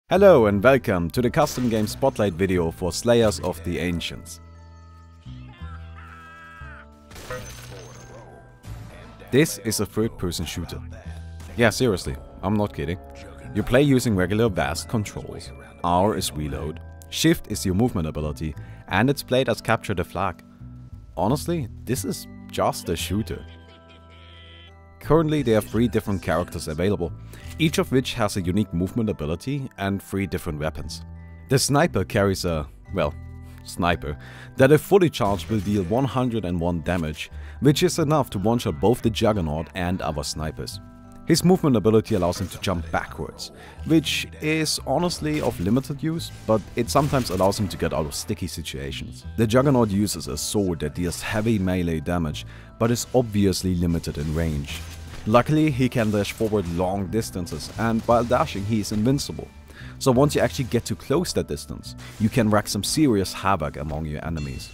Hello and welcome to the custom game spotlight video for Slayers of the Ancients. This is a third-person shooter. Yeah, seriously, I'm not kidding. You play using regular vast controls. R is reload, shift is your movement ability, and it's played as capture the flag. Honestly, this is just a shooter. Currently there are 3 different characters available, each of which has a unique movement ability and 3 different weapons. The sniper carries a, sniper, that if fully charged will deal 101 damage, which is enough to one-shot both the Juggernaut and other snipers. His movement ability allows him to jump backwards, which is honestly of limited use, but it sometimes allows him to get out of sticky situations. The Juggernaut uses a sword that deals heavy melee damage, but is obviously limited in range. Luckily, he can dash forward long distances, and while dashing he is invincible. So once you actually get to close that distance, you can wreak some serious havoc among your enemies.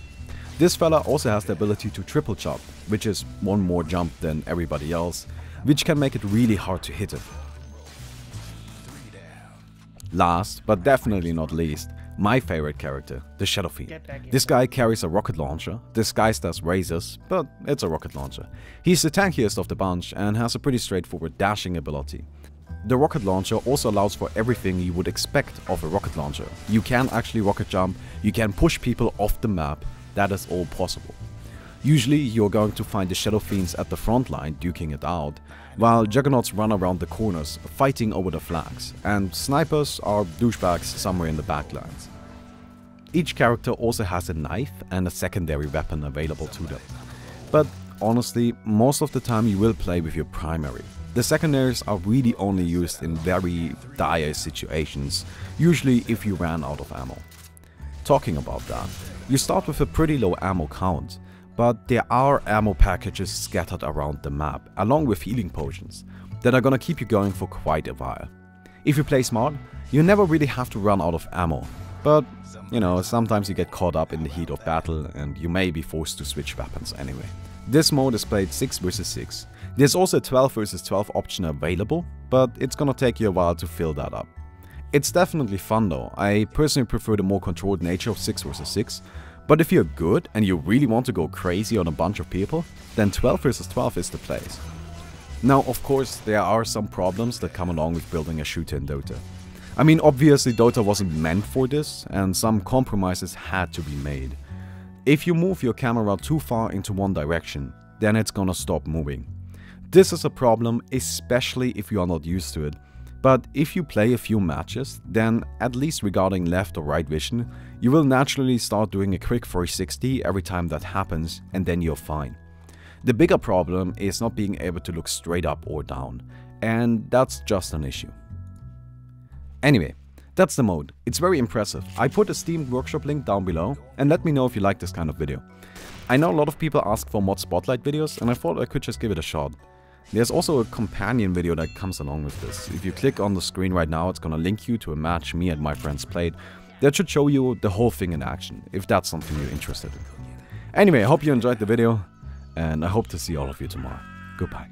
This fella also has the ability to triple jump, which is one more jump than everybody else, which can make it really hard to hit him. Last, but definitely not least, my favorite character, the Shadow Fiend. This guy carries a rocket launcher, disguised as razors, but it's a rocket launcher. He's the tankiest of the bunch and has a pretty straightforward dashing ability. The rocket launcher also allows for everything you would expect of a rocket launcher. You can actually rocket jump, you can push people off the map, that is all possible. Usually you're going to find the Shadow Fiends at the front line duking it out, while Juggernauts run around the corners fighting over the flags, and snipers are douchebags somewhere in the backlines. Each character also has a knife and a secondary weapon available to them. But honestly, most of the time you will play with your primary. The secondaries are really only used in very dire situations, usually if you ran out of ammo. Talking about that, you start with a pretty low ammo count, but there are ammo packages scattered around the map, along with healing potions, that are gonna keep you going for quite a while. If you play smart, you never really have to run out of ammo, but you know, sometimes you get caught up in the heat of battle and you may be forced to switch weapons anyway. This mode is played 6 vs 6. There's also a 12 vs 12 option available, but it's gonna take you a while to fill that up. It's definitely fun though. I personally prefer the more controlled nature of 6 vs 6. But if you're good and you really want to go crazy on a bunch of people, then 12 vs 12 is the place. Now of course there are some problems that come along with building a shooter in Dota. I mean, obviously Dota wasn't meant for this and some compromises had to be made. If you move your camera too far into one direction, then it's gonna stop moving. This is a problem, especially if you are not used to it. But if you play a few matches, then at least regarding left or right vision, you will naturally start doing a quick 360 every time that happens, and then you're fine. The bigger problem is not being able to look straight up or down, and that's just an issue. Anyway, that's the mode. It's very impressive. I put a Steam workshop link down below, and let me know if you like this kind of video. I know a lot of people ask for mod spotlight videos, and I thought I could just give it a shot. There's also a companion video that comes along with this. If you click on the screen right now, it's gonna link you to a match me and my friends played. That should show you the whole thing in action, if that's something you're interested in. Anyway, I hope you enjoyed the video, and I hope to see all of you tomorrow. Goodbye.